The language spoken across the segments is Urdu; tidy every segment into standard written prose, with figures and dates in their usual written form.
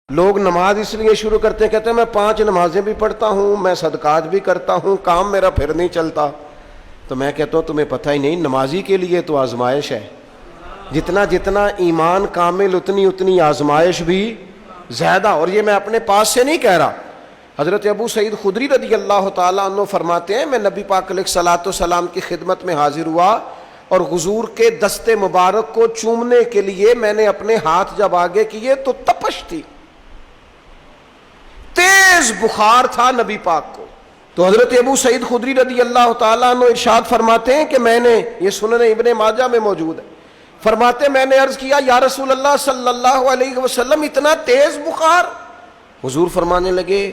لوگ نماز اس لیے شروع کرتے ہیں، کہتے ہیں میں 5 نمازیں بھی پڑھتا ہوں، میں صدقات بھی کرتا ہوں، کام میرا پھر نہیں چلتا۔ تو میں کہتا ہوں تمہیں پتہ ہی نہیں، نمازی کے لیے تو آزمائش ہے، جتنا جتنا ایمان کامل اتنی اتنی آزمائش بھی زیادہ۔ اور یہ میں اپنے پاس سے نہیں کہہ رہا، حضرت ابو سعید خدری رضی اللہ تعالیٰ عنہ فرماتے ہیں میں نبی پاک علیہ الصلوۃ والسلام کی خدمت میں حاضر ہوا اور حضور کے دست مبارک کو چومنے کے لیے میں نے اپنے ہاتھ جب آگے کیے تو تپش تھی، تیز بخار تھا نبی پاک کو۔ تو حضرت ابو سعید خدری رضی اللہ تعالیٰ عنہ ارشاد فرماتے ہیں کہ میں نے، یہ سنن ابن ماجہ میں موجود ہے، فرماتے میں نے عرض کیا یا رسول اللہ صلی اللہ علیہ وسلم اتنا تیز بخار؟ حضور فرمانے لگے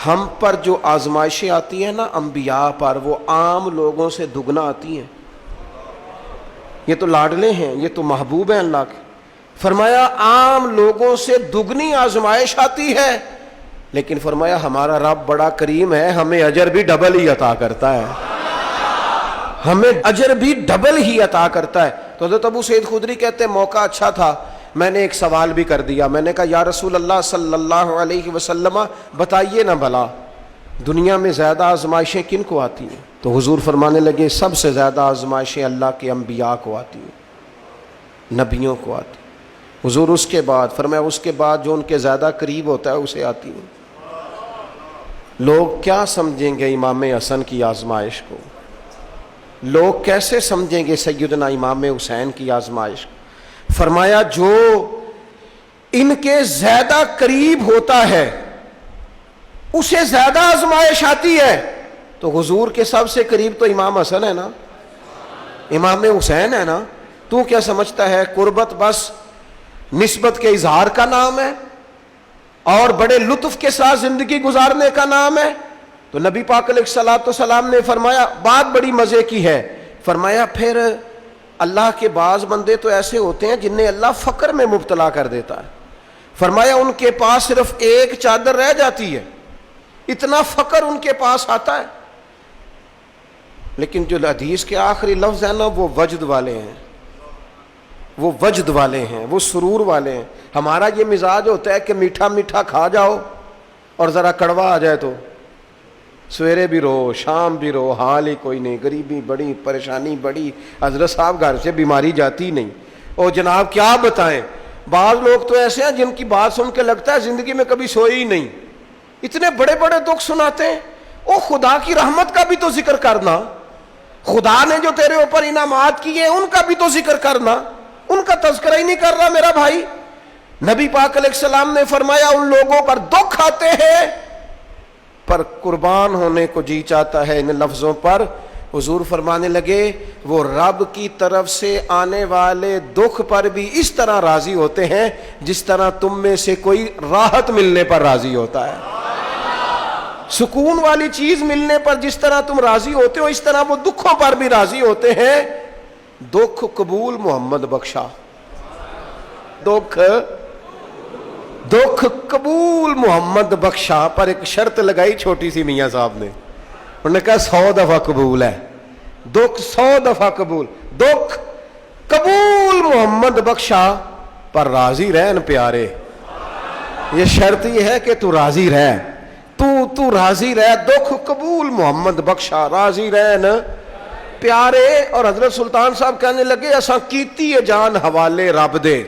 ہم پر جو آزمائشیں آتی ہیں نا انبیاء پر، وہ عام لوگوں سے دگنا آتی ہیں۔ یہ تو لاڈلے ہیں، یہ تو محبوب ہیں اللہ کے۔ فرمایا عام لوگوں سے دگنی آزمائش آتی ہے، لیکن فرمایا ہمارا رب بڑا کریم ہے، ہمیں اجر بھی ڈبل ہی عطا کرتا ہے، ہمیں اجر بھی ڈبل ہی عطا کرتا ہے۔ تو حضرت ابو سعید خدری کہتے ہیں موقع اچھا تھا، میں نے ایک سوال بھی کر دیا، میں نے کہا یا رسول اللہ صلی اللہ علیہ وسلم بتائیے نا بھلا دنیا میں زیادہ آزمائشیں کن کو آتی ہیں؟ تو حضور فرمانے لگے سب سے زیادہ آزمائشیں اللہ کے انبیاء کو آتی ہیں، نبیوں کو آتی ہیں۔ حضور اس کے بعد فرمایا اس کے بعد جو ان کے زیادہ قریب ہوتا ہے اسے آتی ہیں۔ لوگ کیا سمجھیں گے امام حسن کی آزمائش کو؟ لوگ کیسے سمجھیں گے سیدنا امام حسین کی آزمائش کو؟ فرمایا جو ان کے زیادہ قریب ہوتا ہے اسے زیادہ آزمائش آتی ہے۔ تو حضور کے سب سے قریب تو امام حسن ہے نا، امام حسین ہے نا، تو کیا سمجھتا ہے قربت بس نسبت کے اظہار کا نام ہے اور بڑے لطف کے ساتھ زندگی گزارنے کا نام ہے؟ تو نبی پاک علیہ الصلوۃ والسلام نے فرمایا بات بڑی مزے کی ہے، فرمایا پھر اللہ کے بعض بندے تو ایسے ہوتے ہیں جنہیں اللہ فقر میں مبتلا کر دیتا ہے، فرمایا ان کے پاس صرف ایک چادر رہ جاتی ہے، اتنا فقر ان کے پاس آتا ہے، لیکن جو حدیث کے آخری لفظ ہے نا وہ وجد والے ہیں، وہ وجد والے ہیں، وہ سرور والے ہیں۔ ہمارا یہ مزاج ہوتا ہے کہ میٹھا میٹھا کھا جاؤ اور ذرا کڑوا آ جائے تو سویرے بھی رو شام بھی رو، حال ہی کوئی نہیں، غریبی بڑی، پریشانی بڑی، حضرت صاحب گھر سے بیماری جاتی نہیں، اور جناب کیا بتائیں بعض لوگ تو ایسے ہیں جن کی بات سن کے لگتا ہے زندگی میں کبھی سوئی ہی نہیں، اتنے بڑے بڑے دکھ سناتے ہیں۔ او خدا کی رحمت کا بھی تو ذکر کرنا، خدا نے جو تیرے اوپر انعامات کیے ان کا بھی تو ذکر کرنا، ان کا تذکرہ ہی نہیں کر رہا میرا بھائی۔ نبی پاک علیہ السلام نے فرمایا ان لوگوں پر دکھ آتے ہیں پر قربان ہونے کو جی چاہتا ہے ان لفظوں پر۔ حضور فرمانے لگے وہ رب کی طرف سے آنے والے دکھ پر بھی اس طرح راضی ہوتے ہیں جس طرح تم میں سے کوئی راحت ملنے پر راضی ہوتا ہے، سکون والی چیز ملنے پر جس طرح تم راضی ہوتے ہو اس طرح وہ دکھوں پر بھی راضی ہوتے ہیں۔ دکھ قبول محمد بخشا، دکھ قبول محمد بخشا، پر ایک شرط لگائی چھوٹی سی میاں صاحب نے، انہوں نے کہا 100 دفعہ قبول ہے، دکھ 100 دفعہ قبول، دکھ قبول محمد بخشا پر راضی رہن پیارے۔ یہ شرط یہ ہے کہ تو راضی رہ، تو راضی رہ، دکھ قبول محمد بخشا، راضی رہن پیارے۔ اور حضرت سلطان صاحب کہنے لگے اساں کیتی ہے جان حوالے رب دے،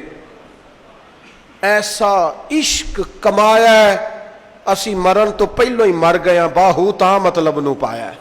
ایسا عشق کمایا ہے اسی مرن تو پہلو ہی مر گیا، باہو تا مطلب نو پایا ہے۔